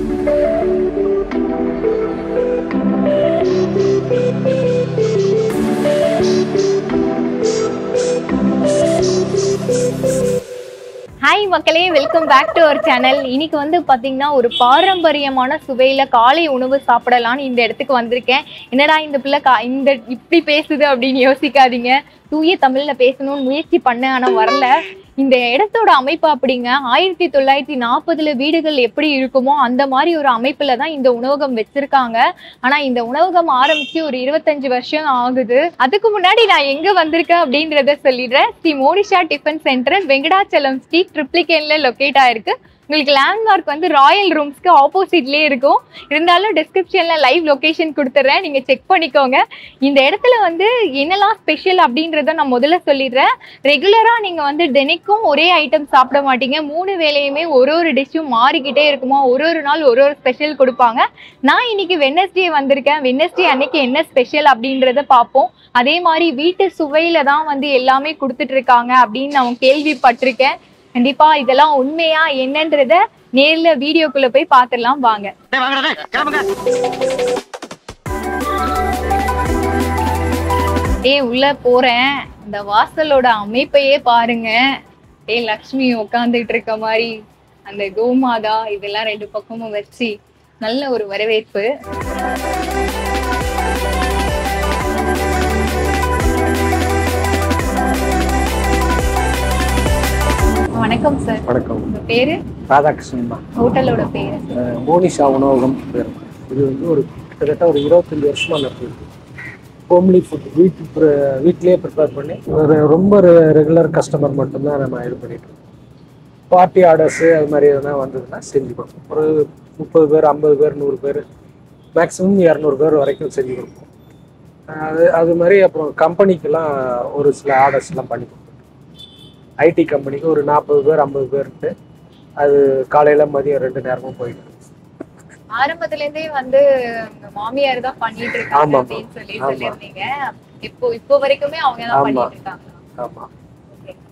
Hi மக்களே, welcome back to our channel. இன்னைக்கு வந்து பார்த்தீங்கன்னா ஒரு பாரம்பரியமான சுவையில் காலை உணவு சாப்பிடலான்னு இந்த இடத்துக்கு வந்திருக்கேன். என்னடா இந்த பிள்ளை இப்படி பேசுது அப்படின்னு யோசிக்காதீங்க. தூய தமிழில் பேசணும்னு முயற்சி பண்ணேன், ஆனால் வரல. இந்த இடத்தோட அமைப்பு அப்படிங்க 1940 வீடுகள் எப்படி இருக்குமோ அந்த மாதிரி ஒரு அமைப்புல தான் இந்த உணவகம் வச்சிருக்காங்க. ஆனா இந்த உணவகம் ஆரம்பிச்சு ஒரு 25 வருஷம் ஆகுது. அதுக்கு முன்னாடி நான் எங்க வந்திருக்கேன் அப்படின்றத சொல்லிடுறேன். Shri Monisha tiffin centre, Venkatachalam street, ட்ரிப்ளிகேன்ல லொக்கேட் ஆயிருக்கு. உங்களுக்கு லேண்ட்மார்க் வந்து ராயல் ரூம்ஸ்க்கு ஆப்போசிட்லேயே இருக்கும். இருந்தாலும் டிஸ்கிரிப்ஷனில் லைவ் லொக்கேஷன் கொடுத்துட்றேன், நீங்கள் செக் பண்ணிக்கோங்க. இந்த இடத்துல வந்து என்னெல்லாம் ஸ்பெஷல் அப்படின்றத நான் முதல்ல சொல்லிடுறேன். ரெகுலராக நீங்கள் வந்து தினைக்கும் ஒரே ஐட்டம் சாப்பிட மாட்டீங்க. 3 வேளையுமே ஒரு டிஷ்ஷும் மாறிக்கிட்டே இருக்குமா. ஒரு நாள் ஒரு ஸ்பெஷல் கொடுப்பாங்க. நான் இன்னைக்கு வெட்னஸ்டே வந்திருக்கேன். வெட்னஸ்டே அன்னைக்கு என்ன ஸ்பெஷல் அப்படின்றத பார்ப்போம். அதே மாதிரி வீட்டு சுவையில தான் வந்து எல்லாமே கொடுத்துட்டு இருக்காங்க அப்படின்னு நான் கேள்விப்பட்டிருக்கேன். கண்டிப்பா இதெல்லாம் உண்மையா என்னன்றத நேர்ல வீடியோக்குள்ள போய் பாத்துடலாம் வாங்க. உள்ள போறேன். இந்த வாசலோட அமைப்பையே பாருங்க. லக்ஷ்மி உட்காந்துட்டு இருக்க மாதிரி அந்த கோமாதா இதெல்லாம் 2 பக்கமும் வச்சு நல்ல ஒரு வரவேற்பு. வணக்கம் சார். வணக்கம். உங்க பேரு? ராதாகிருஷ்ணன். ஹோட்டலோட பேரு? மோனிஷா உணவகம் பேர். இது வந்து ஒரு கிட்டத்தட்ட ஒரு 25 வருஷமா நடக்குது. ஹோம்லி ஃபுட் வீட்லேயே ப்ரிப்பேர் பண்ணி ரொம்ப ரெகுலர் கஸ்டமர் மட்டும்தான் நம்ம இது பண்ணிட்டு இருக்கோம். பார்ட்டி ஆர்டர்ஸு அது மாதிரி எதுனா வந்ததுன்னா செஞ்சு கொடுப்போம். ஒரு 30 பேர், 50 பேர், 100 பேர், மேக்ஸிமம் 200 பேர் வரைக்கும் செஞ்சு கொடுப்போம். அது மாதிரி அப்புறம் கம்பெனிக்கெல்லாம் ஒரு சில ஆர்டர்ஸ்லாம் பண்ணி கொடுப்போம். ஐடி கம்பெனிக்கு ஒரு 40 பேர், 50 பேர்ட்டு அது காலையில மதியம் 2 நேரமும் போயிட்டு. ஆரம்பத்துல இருந்தே வந்து மாமியார் தான் பண்ணிட்டு இருக்காங்க அப்படின்னு சொல்லிருந்தீங்க. இப்போ வரைக்குமே அவங்க தான் பண்ணிட்டு இருக்காங்க. ஆமா,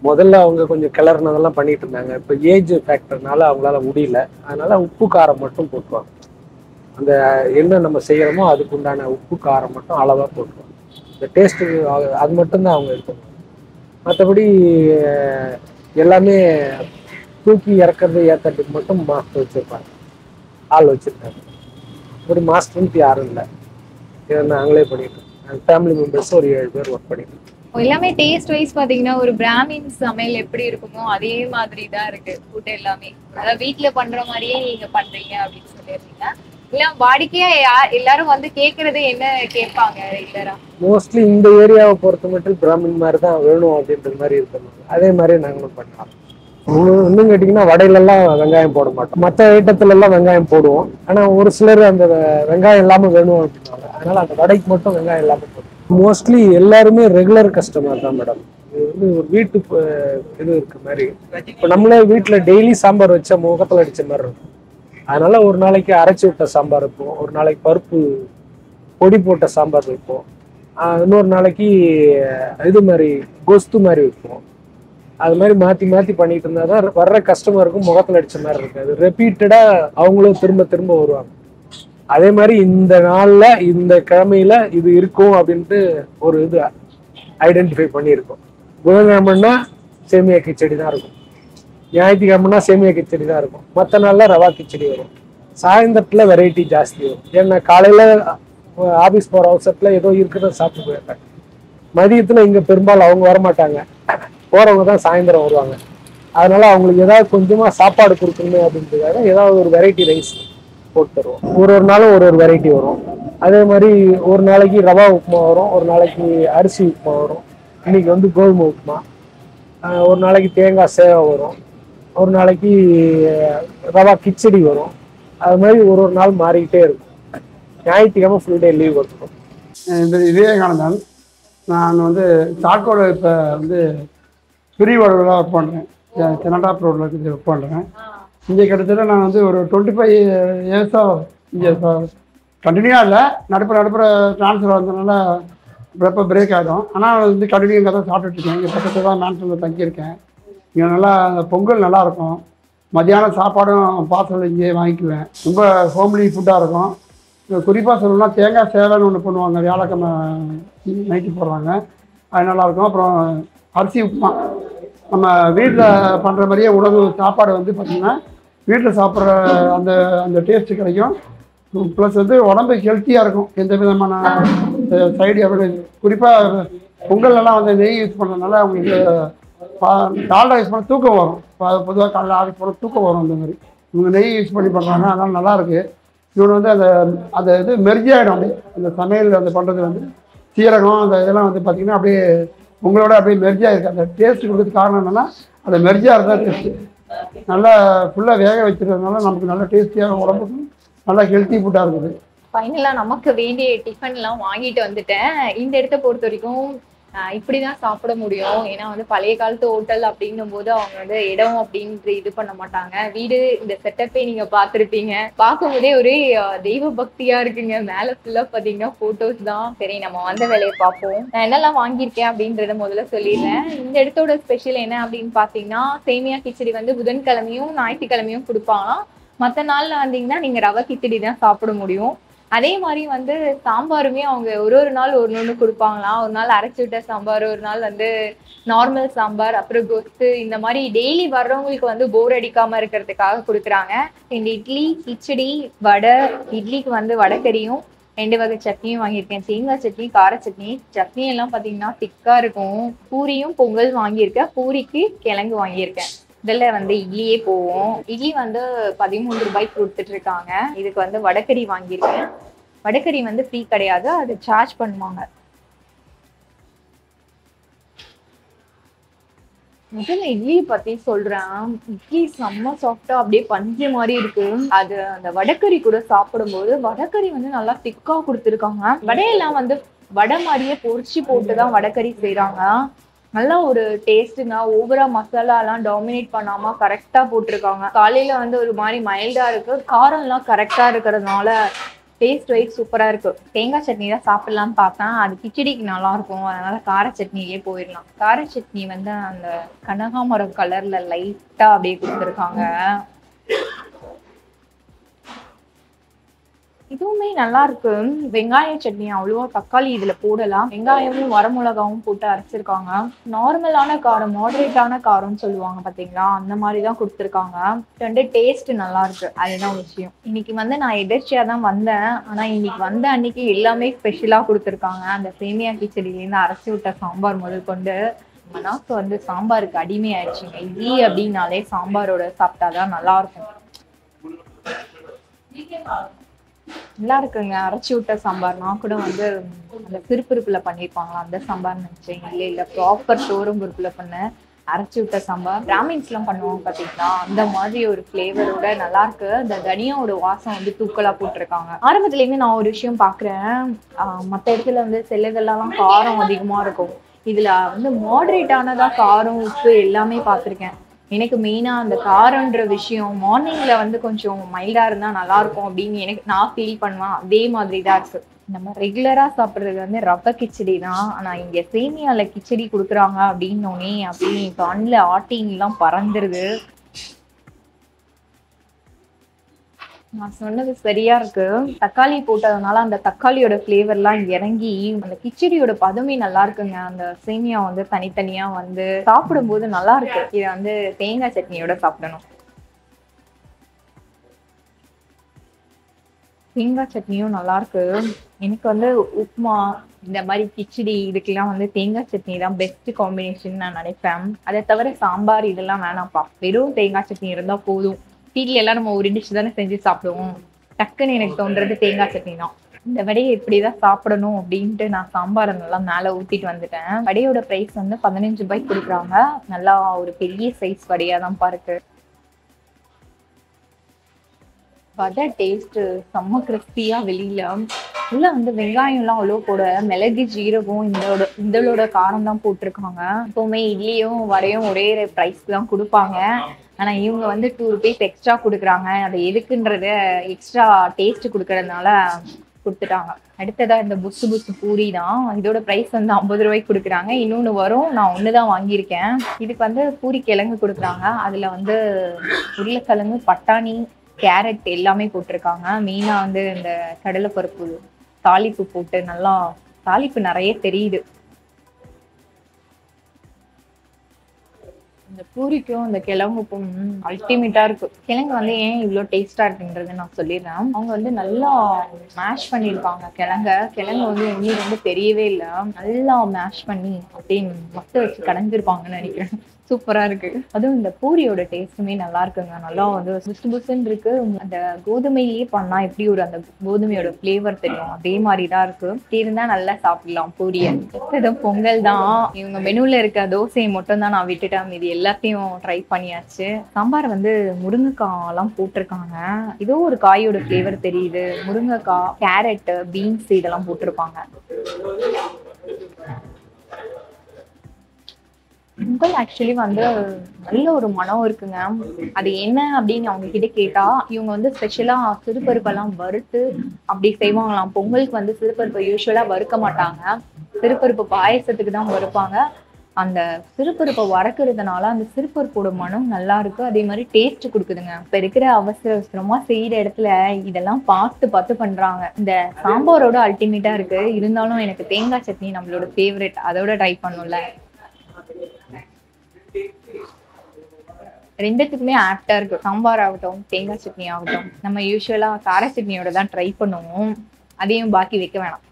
முதல்ல அவங்க கொஞ்சம் கிளறினதெல்லாம் பண்ணிட்டு இருந்தாங்க. இப்போ ஏஜ் ஃபேக்டர்னால அவங்களால முடியல. அதனால உப்பு காரம் மட்டும் போட்டுருவாங்க. அந்த என்ன நம்ம செய்யறோமோ அதுக்கு உண்டான உப்பு காரம் மட்டும் அளவா போட்டுருவாங்க. இந்த டேஸ்ட்டுக்கு அது மட்டும்தான் அவங்க இது பண்ணுவாங்க. மற்றபடி எல்லாமே தூக்கி இறக்கிறது ஏற்றத்துக்கு மட்டும் மாஸ்டர் வச்சுருப்பாங்க, ஆள் வச்சுருக்காங்க. ஒரு மாஸ்டர்ன்ட்டு யாரும் இல்லை, இதை நாங்களே பண்ணிட்டு இருக்கோம். ஃபேமிலி மெம்பர்ஸ் ஒரு 7 பேர் ஒர்க் பண்ணிட்டு இருக்கோம். எல்லாமே டேஸ்ட் வைஸ் பார்த்தீங்கன்னா ஒரு பிராமின் சமையல் எப்படி இருக்குமோ அதே மாதிரி தான் இருக்கு ஃபுட் எல்லாமே. அதாவது வீட்டில் பண்ணுற மாதிரியே நீங்கள் பண்ணுறீங்க அப்படின்னு சொல்லிடுறீங்க. இல்ல வாடிக்கையா எல்லாரும் வந்து கேக்குறது என்ன கேட்பாங்க ரெகுலரா? மோஸ்ட்லி இந்த ஏரியாவை பொறுத்த மட்டும் பிராமின் மாதிரி தான் வேணும் அப்படின்றது மாதிரி இருக்கணும். அதே மாதிரி நாங்களும் பண்ணலாம். இன்னும் கேட்டிங்கன்னா வடையிலெல்லாம் வெங்காயம் போட மாட்டோம். மற்ற ஐட்டத்துல எல்லாம் வெங்காயம் போடுவோம். ஆனால் ஒரு சிலர் அந்த வெங்காயம் இல்லாமல் வேணும் அப்படின்னாங்க. அதனால அந்த வடைக்கு மட்டும் வெங்காயம் இல்லாமல் போடுவோம். மோஸ்ட்லி எல்லாருமே ரெகுலர் கஸ்டமர் தான் மேடம். இது வந்து ஒரு வீட்டு இது இருக்க மாதிரி. இப்போ நம்மளே வீட்டில் டெய்லி சாம்பார் வச்சா முகத்தில் அடிச்ச மாதிரி இருக்கும். அதனால ஒரு நாளைக்கு அரைச்சி விட்ட சாம்பார் வைப்போம், ஒரு நாளைக்கு பருப்பு பொடி போட்ட சாம்பார் வைப்போம், இன்னொரு நாளைக்கு இது மாதிரி கோஸ்து மாதிரி வைப்போம். அது மாதிரி மாற்றி மாற்றி பண்ணிட்டு இருந்தால் தான் வர்ற கஸ்டமருக்கும் முகத்தில் அடித்த மாதிரி இருக்காது. ரிப்பீட்டடாக அவங்களும் திரும்ப திரும்ப வருவாங்க. அதே மாதிரி இந்த நாளில் இந்த கிழமையில இது இருக்கும் அப்படின்ட்டு ஒரு இது ஐடென்டிஃபை பண்ணியிருக்கோம். புதன்கிழமைன்னா சேமியா கிச்சடி தான் இருக்கும், ஞாயிற்றுக்கிழமைனா சேமியா கிச்சடி தான் இருக்கும், மற்ற நாளில் ரவா கிச்சடி வரும். சாயந்தரத்தில் வெரைட்டி ஜாஸ்தி வரும். ஏன்னா காலையில் ஆஃபீஸ் போகிற அவசரத்தில் ஏதோ இருக்கிறத சாப்பிட்டு போயிருக்காங்க. மதியத்தில் இங்கே பெரும்பாலும் அவங்க வரமாட்டாங்க, போகிறவங்க தான் சாயந்தரம் வருவாங்க. அதனால அவங்களுக்கு ஏதாவது கொஞ்சமாக சாப்பாடு கொடுக்கணுமே அப்படின்றதுக்காக ஏதாவது ஒரு வெரைட்டி ரைஸ் போட்டு தருவோம். ஒரு நாளும் ஒரு வெரைட்டி வரும். அதே மாதிரி ஒரு நாளைக்கு ரவா உப்புமா வரும், ஒரு நாளைக்கு அரிசி உப்புமா வரும், இன்னைக்கு வந்து கோதுமை உப்புமா, ஒரு நாளைக்கு தேங்காய் சேவை வரும், ஒரு நாளைக்கு ரவா கிச்சடி வரும். அது மாதிரி ஒரு நாள் மாறிக்கிட்டே இருக்கும். ஞாயிற்றுக்கிழமை ஃபுல் டே லீவ் கொடுத்துரும். விவேகானந்தன். நான் வந்து சாக்கோட இப்போ வந்து பிரிவாளர்களாக ஒர்க் பண்ணுறேன். தென்னடாப் ரோடில் இருக்குது ஒர்க் பண்ணுறேன். இங்கே கிட்டத்தட்ட நான் வந்து ஒரு 25 இயர்ஸாக இங்கே கண்டினியூவாக இல்லை, நடுப்புற ட்ரான்ஸ்ஃபர் வந்ததுனால எப்போ பிரேக் ஆகிடும். ஆனால் வந்து கண்டினியூ இங்கே தான் சாப்பிட்டுட்ருக்கேன். இங்கே பக்கத்தில் தான் மேன்சனில் தங்கியிருக்கேன். இங்கே நல்லா அந்த பொங்கல் நல்லாயிருக்கும். மத்தியானம் சாப்பாடும் பார்சல் இங்கே வாங்கிக்குவேன். ரொம்ப ஹோம்லி ஃபுட்டாக இருக்கும். குறிப்பாக சொல்லணும்னா தேங்காய் சேலைன்னு ஒன்று பண்ணுவாங்க, வியாழக்கிழமை நைட்டு போடுறாங்க, அது நல்லாயிருக்கும். அப்புறம் அரிசி உப்புமா நம்ம வீட்டில் பண்ணுற மாதிரியே உணவு சாப்பாடு வந்து பார்த்திங்கன்னா வீட்டில் சாப்பிட்ற அந்த அந்த டேஸ்ட்டு கிடைக்கும். ப்ளஸ் வந்து உடம்பு ஹெல்த்தியாக இருக்கும். எந்த விதமான சைடு எஃபெக்ட். குறிப்பாக பொங்கல்லாம் வந்து நெய் யூஸ் பண்ணுறதுனால அவங்களுக்கு டால்டா யூஸ் பண்ண தூக்கம் வரும். பொதுவாக காலையில் ஆஃபீஸ் போகிற தூக்கம் வரும். அந்த மாதிரி இவங்க நெய் யூஸ் பண்ணி பண்ணுறாங்க, அதனால் நல்லாயிருக்கு. இவனு வந்து அந்த அந்த இது மெர்ஜி ஆகிடும். அப்படியே அந்த சமையல் அந்த பண்ணுறது வந்து சீரகம் அந்த இதெல்லாம் வந்து பார்த்திங்கன்னா அப்படியே உங்களோட அப்படியே மெர்ஜி ஆகிருக்கு. அந்த டேஸ்ட் கொடுக்கறதுக்கு காரணம் என்னென்னா அந்த மெர்ஜியாக இருந்தால் டேஸ்ட்டு நல்லா ஃபுல்லாக வேக வச்சுருக்கிறதுனால நமக்கு நல்ல டேஸ்டியாக உடம்புக்கு நல்லா ஹெல்த்தி ஃபுட்டாக இருக்குது. ஃபைனலாக நமக்கு வேண்டிய டிஃபன்லாம் வாங்கிட்டு வந்துட்டேன். இந்த இடத்த பொறுத்த வரைக்கும் இப்படி தான் சாப்பிட முடியும். ஏன்னா வந்து பழைய காலத்து ஹோட்டல் அப்படின்னும் போது அவங்க வந்து இடம் அப்படின்ட்டு இது பண்ண மாட்டாங்க. வீடு இந்த செட்டப்பே நீங்கள் பார்த்துருப்பீங்க. பார்க்கும்போதே ஒரே தெய்வ பக்தியாக இருக்குங்க. மேலே ஃபுல்லாக பார்த்தீங்கன்னா ஃபோட்டோஸ் தான். சரி, நம்ம வந்த வேலையை பார்ப்போம். நான் என்னெல்லாம் வாங்கியிருக்கேன் அப்படின்றத முதல்ல சொல்லிடுறேன். இந்த இடத்தோட ஸ்பெஷல் என்ன அப்படின்னு பார்த்தீங்கன்னா, சேமியா கிச்சடி வந்து புதன்கிழமையும் ஞாயிற்றுக்கிழமையும் கொடுப்பாங்களாம். மற்ற நாளில் வந்தீங்கன்னா நீங்கள் ரவை கிச்சடி தான் சாப்பிட முடியும். அதே மாதிரி வந்து சாம்பாருமே அவங்க ஒரு நாள் ஒன்று கொடுப்பாங்களாம். ஒரு நாள் அரைச்சி விட்ட சாம்பார், ஒரு நாள் வந்து நார்மல் சாம்பார், அப்புறம் கொத்து, இந்த மாதிரி டெய்லி வர்றவங்களுக்கு வந்து போர் அடிக்காம இருக்கிறதுக்காக கொடுக்குறாங்க. இந்த இட்லி, கிச்சடி, வடை, இட்லிக்கு வந்து வடைக்கறியும் 2 வகை சட்னியும் வாங்கியிருக்கேன். தேங்காய் சட்னி, கார சட்னி. சட்னி எல்லாம் பார்த்தீங்கன்னா திக்காக இருக்கும். பூரியும் பொங்கல் வாங்கியிருக்கேன். பூரிக்கு கிழங்கு வாங்கியிருக்கேன். இதில் வந்து இட்லியே போவோம். இட்லி வந்து 13 ரூபாய்க்கு கொடுத்துட்டு இருக்காங்க. இதுக்கு வந்து வடைக்கறி வாங்கியிருக்கேன். வடைக்கறி வந்து ஃப்ரீ கிடையாது, அது சார்ஜ் பண்ணுவாங்க. முதல்ல இட்லியை பத்தி சொல்றேன். இட்லி செம்ம சாஃப்டா அப்படியே பஞ்சு மாதிரி இருக்கு. அது அந்த வடைக்கறி கூட சாப்பிடும்போது வடைக்கறி வந்து நல்லா திக்கா கொடுத்துருக்காங்க. வடையெல்லாம் வந்து வடை மாதிரியே பொரிச்சு போட்டுதான் வடைக்கறி செய்யறாங்க. நல்லா ஒரு டேஸ்ட்டுங்க. ஓவரா மசாலா எல்லாம் டாமினேட் பண்ணாம கரெக்டா போட்டிருக்காங்க. காலையில வந்து ஒரு மாதிரி மைல்டா இருக்கு. காரம் எல்லாம் கரெக்டா இருக்கிறதுனால டேஸ்ட் வைஸ் சூப்பரா இருக்கு. தேங்காய் சட்னி தான் சாப்பிடலாம்னு பார்த்தேன். அது கிச்சடிக்கு நல்லா இருக்கும், அதனால கார சட்னியே போயிடலாம். கார சட்னி வந்து அந்த கனகாமரம் கலர்ல லைட்டா அப்படியே கொடுத்துருக்காங்க. இதுவுமே நல்லா இருக்கு. வெங்காய சட்னி அவ்வளவா தக்காளி இதுல போடலாம். வெங்காயமும் வரமிளகாவும் போட்டு அரைச்சிருக்காங்க. நார்மலான காரம், மாடரேட்டான காரம்னு சொல்லுவாங்க பாத்தீங்களா, அந்த மாதிரிதான் கொடுத்துருக்காங்க. ரெண்டு டேஸ்ட் நல்லா இருக்கு, அதுதான் விஷயம். இன்னைக்கு வந்து நான் எதிர்ச்சியா தான் வந்தேன். ஆனா இன்னைக்கு வந்த அன்னைக்கு எல்லாமே ஸ்பெஷலா கொடுத்துருக்காங்க. அந்த சேமியா கிச்சடியிலேருந்து அரைச்சி விட்ட சாம்பார் முதல் கொண்டு மனாக்கு வந்து சாம்பாருக்கு அடிமை ஆயிடுச்சுங்க. இட்லி அப்படின்னாலே சாம்பாரோட சாப்பிட்டாதான் நல்லா இருக்கும். நல்லா இருக்குங்க. அரைச்சி விட்ட சாம்பார். நான் கூட வந்து அந்த சிறுபருப்புல பண்ணியிருப்பாங்களா அந்த சாம்பார் நினைச்சேன். இல்ல ப்ராப்பர் ஷோரூம் பருப்புல பண்ண அரைச்சி விட்ட சாம்பார். பிராமின்ஸ் எல்லாம் பண்ணுவாங்க பாத்தீங்களா, அந்த மாதிரி ஒரு ஃபிளேவரோட நல்லா இருக்கு. அந்த தனியாவோட வாசம் வந்து தூக்கலா போட்டிருக்காங்க. ஆரம்பத்துல இருந்து நான் ஒரு விஷயம் பாக்குறேன். மற்ற இடத்துல வந்து சிலதெல்லாம் காரம் அதிகமா இருக்கும். இதுல வந்து மாடரேட்டானதா காரம், உப்பு எல்லாமே பார்த்துருக்கேன். எனக்கு மெயினா அந்த காரன்ற விஷயம் மார்னிங்ல வந்து கொஞ்சம் மைல்டா இருந்தா நல்லா இருக்கும் அப்படின்னு நான் ஃபீல் பண்ணுவேன். அதே மாதிரி தான் இருக்கு. நம்ம ரெகுலரா சாப்பிடுறது வந்து ரவை கிச்சடி தான். ஆனா இங்க சேமியால கிச்சடி கொடுக்குறாங்க அப்படின்னோடனே அப்படி கண்ணில் ஆட்டிங் எல்லாம் பறந்துருது. நான் சொன்னது சரியா இருக்கு. தக்காளி போட்டதுனால அந்த தக்காளியோட ஃபிளேவர்லாம் இறங்கி அந்த கிச்சடியோட பதமே நல்லா இருக்குங்க. அந்த சேமியா வந்து தனித்தனியா வந்து சாப்பிடும்போது நல்லா இருக்கு. இதை வந்து தேங்காய் சட்னியோட சாப்பிடணும். தேங்காய் சட்னியும் நல்லா இருக்கு. எனக்கு வந்து உப்புமா, இந்த மாதிரி கிச்சடி இதுக்கெல்லாம் வந்து தேங்காய் சட்னி தான் பெஸ்ட் காம்பினேஷன் நான் நினைப்பேன். அதை தவிர சாம்பார் இதெல்லாம் வேணாம்ப்பா, வெறும் தேங்காய் சட்னி இருந்தா போதும். வீட்ல எல்லாம் நம்ம ஒரு டிஷ் தானே செஞ்சு சாப்பிடுவோம். டக்குன்னு எனக்கு தோன்றது தேங்காய் சட்னி தான். இந்த வடையை இப்படிதான் சாப்பிடணும் அப்படின்ட்டு நான் சாம்பாரை நல்லா மேல ஊத்திட்டு வந்துட்டேன். வடையோட பிரைஸ் வந்து 15 ரூபாய்க்கு கொடுக்குறாங்க. நல்லா ஒரு பெரிய சைஸ் வடையா தான் இருக்கு. வடை டேஸ்ட் செம்ம கிறிஸ்பியா வெளியில. உள்ள வந்து வெங்காயம் எல்லாம் அவ்வளோ போட, மிளகு ஜீரகம் இதோட காரம் தான் போட்டிருக்காங்க. எப்பவுமே இட்லியும் வடையும் ஒரே பிரைஸ் தான் கொடுப்பாங்க. ஆனா இவங்க வந்து 2 rupees எக்ஸ்ட்ரா கொடுக்குறாங்க. அது எதுக்குன்றத எக்ஸ்ட்ரா டேஸ்ட் கொடுக்கறதுனால கொடுத்துட்டாங்க. அடுத்ததா இந்த புசு புசு பூரி தான். இதோட பிரைஸ் வந்து 50 ரூபாய்க்கு கொடுக்குறாங்க. இன்னொன்று வரும், நான் ஒன்று தான் வாங்கியிருக்கேன். இதுக்கு வந்து பூரி கிழங்கு கொடுக்குறாங்க. அதில் வந்து உருளைக்கிழங்கு, பட்டாணி, கேரட் எல்லாமே போட்டிருக்காங்க. மெயினாக வந்து இந்த கடலைப்பருப்பு தாளிப்பு போட்டு நல்லா தாளிப்பு நிறைய தெரியுது. இந்த பூரிக்கும் இந்த கிழங்குக்கும் அல்டிமேட்டா இருக்கு. கிழங்கு வந்து ஏன் இவ்வளோ டேஸ்டா இருக்குன்றது நான் சொல்லிடுறேன். அவங்க வந்து நல்லா மேஷ் பண்ணியிருக்காங்க கிழங்கு வந்து ஒன்றும் ரொம்ப தெரியவே இல்லை. நல்லா மேஷ் பண்ணி அப்படின்னு மொத்த வச்சு கடைஞ்சிருப்பாங்கன்னு நினைக்கிறேன். சூப்பரா இருக்கு. அதுவும் இந்த பூரியோட டேஸ்ட்டுமே நல்லா இருக்குங்க. நல்லா வந்து புசு புசுன்னு இருக்கு. அந்த கோதுமையிலேயே பண்ணா எப்படி ஒரு அந்த கோதுமையோட ஃபிளேவர் தெரியும், அதே மாதிரி தான் இருக்கு. இருந்தா நல்லா சாப்பிடலாம் பூரிய. ஏதோ பொங்கல் தான். இவங்க மெனுல இருக்க தோசையை மட்டும் தான் நான் விட்டுட்டேன். இது எல்லாத்தையும் ட்ரை பண்ணியாச்சு. சாம்பார் வந்து முருங்கைக்காய் எல்லாம் போட்டிருக்காங்க. ஏதோ ஒரு காயோட ஃபிளேவர் தெரியுது. முருங்கைக்காய், கேரட், பீன்ஸ் இதெல்லாம் போட்டிருப்பாங்க. பொங்கல் ஆக்சுவலி வந்து நல்ல ஒரு மனம் இருக்குங்க. அது என்ன அப்படின்னு அவங்க கிட்ட கேட்டா, இவங்க வந்து ஸ்பெஷலா சிறுபருப்பெல்லாம் வறுத்து அப்படி செய்வாங்களாம். பொங்கலுக்கு வந்து சிறுபருப்பை யூஸ்வலா வறுக்க மாட்டாங்க. சிறுபருப்பு பாயசத்துக்கு தான் வறுப்பாங்க. அந்த சிறுபருப்பை வறக்குறதுனால அந்த சிறுபருப்போட மனம் நல்லா இருக்கு. அதே மாதிரி டேஸ்ட் கொடுக்குதுங்க. இப்ப இருக்கிற அவசரமா செய்யற இடத்துல இதெல்லாம் பார்த்து பார்த்து பண்றாங்க. இந்த சாம்பாரோட அல்டிமேட்டா இருக்கு. இருந்தாலும் எனக்கு தேங்காய் சட்னி நம்மளோட ஃபேவரட், அதோட ட்ரை பண்ணும்ல. ரெண்டுத்துக்குமே ஆப்டா இருக்கு. சாம்பார் ஆகட்டும், தேங்காய் சட்னி ஆகட்டும். நம்ம யூஸ்வலா கார சட்னியோட தான் ட்ரை பண்ணுவோம். அதையும் பாக்கி வைக்க வேணாம்.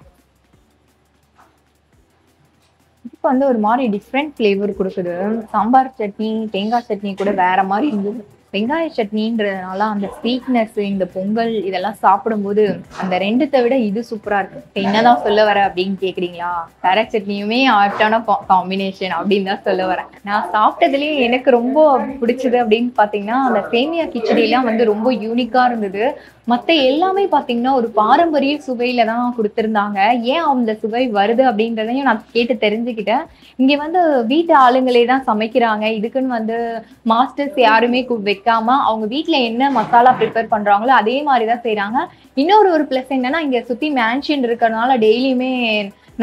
இப்போ வந்து ஒரு மாதிரி டிஃப்ரெண்ட் ஃபிளேவர் கொடுக்குது. சாம்பார் சட்னி, தேங்காய் சட்னி கூட வேற மாதிரி இருந்தது. வெங்காய சட்னின்றதுனால அந்த ஸ்வீட்னஸ், இந்த பொங்கல் இதெல்லாம் சாப்பிடும்போது அந்த ரெண்டுத்தை விட இது சூப்பரா இருக்கு. என்னதான் சொல்ல வர அப்படின்னு கேக்குறீங்களா? கார சட்னியுமே ஆப்டான காம்பினேஷன் அப்படின்னு தான் சொல்ல வரேன். நான் சாப்பிட்டதுலயே எனக்கு ரொம்ப பிடிச்சது அப்படின்னு பாத்தீங்கன்னா, அந்த சேமியா கிச்சடி எல்லாம் வந்து ரொம்ப யூனிக்கா இருந்தது. மத்த எல்லாமே பாத்தீங்கன்னா ஒரு பாரம்பரிய சுவையில தான் கொடுத்திருந்தாங்க. ஏன் அந்த சுவை வருது அப்படின்றதையும் நான் கேட்டு தெரிஞ்சுக்கிட்டேன். இங்க வந்து வீட்டு ஆளுங்களே தான் சமைக்கிறாங்க. இதுக்குன்னு வந்து மாஸ்டர்ஸ் யாருமே வைக்காம அவங்க வீட்டுல என்ன மசாலா ப்ரிப்பேர் பண்றாங்களோ அதே மாதிரிதான் செய்யறாங்க. இன்னொரு ஒரு பிளஸ் என்னன்னா, இங்க சுத்தி மேன்ஷன் இருக்கிறதுனால டெய்லியுமே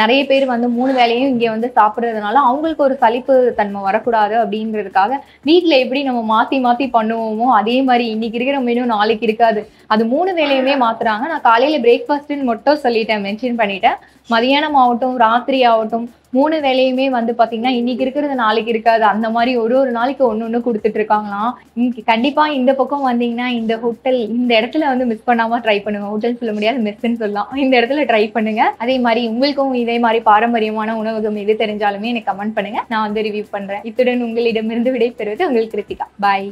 நிறைய பேர் வந்து 3 வேளையும் இங்க வந்து சாப்பிடுறதுனால அவங்களுக்கு ஒரு சலிப்பு தன்மை வரக்கூடாது அப்படின்றதுக்காக வீட்டுல எப்படி நம்ம மாத்தி மாத்தி பண்ணுவோமோ அதே மாதிரி இன்னைக்கு இருக்கிற மெனு நாளைக்கு இருக்காது. அது 3 வேளையுமே மாத்துறாங்க. நான் காலையில பிரேக்ஃபாஸ்ட்னு மட்டும் சொல்லிட்டேன், மென்ஷன் பண்ணிட்டேன். மதியானம் ஆகட்டும், ராத்திரி ஆகட்டும், 3 வேளையுமே வந்து பாத்தீங்கன்னா இன்னைக்கு இருக்கிறது நாளைக்கு இருக்காது. அந்த மாதிரி ஒரு ஒரு நாளைக்கு ஒண்ணு கொடுத்துட்டு இருக்காங்களாம். இன்னைக்கு கண்டிப்பா இந்த பக்கம் வந்தீங்கன்னா இந்த ஹோட்டல், இந்த இடத்துல வந்து மிஸ் பண்ணாம ட்ரை பண்ணுங்க. ஹோட்டல் சொல்ல முடியாது, மெஸ்ன்னு சொல்லலாம். இந்த இடத்துல ட்ரை பண்ணுங்க. அதே மாதிரி உங்களுக்கும் இதே மாதிரி பாரம்பரியமான உணவகம் எது தெரிஞ்சாலுமே எனக்கு கமெண்ட் பண்ணுங்க. நான் வந்து ரிவ்யூ பண்றேன். இத்துடன் உங்களிடமிருந்து விடைபெறுவது உங்கள் கிருத்திகா. பாய்.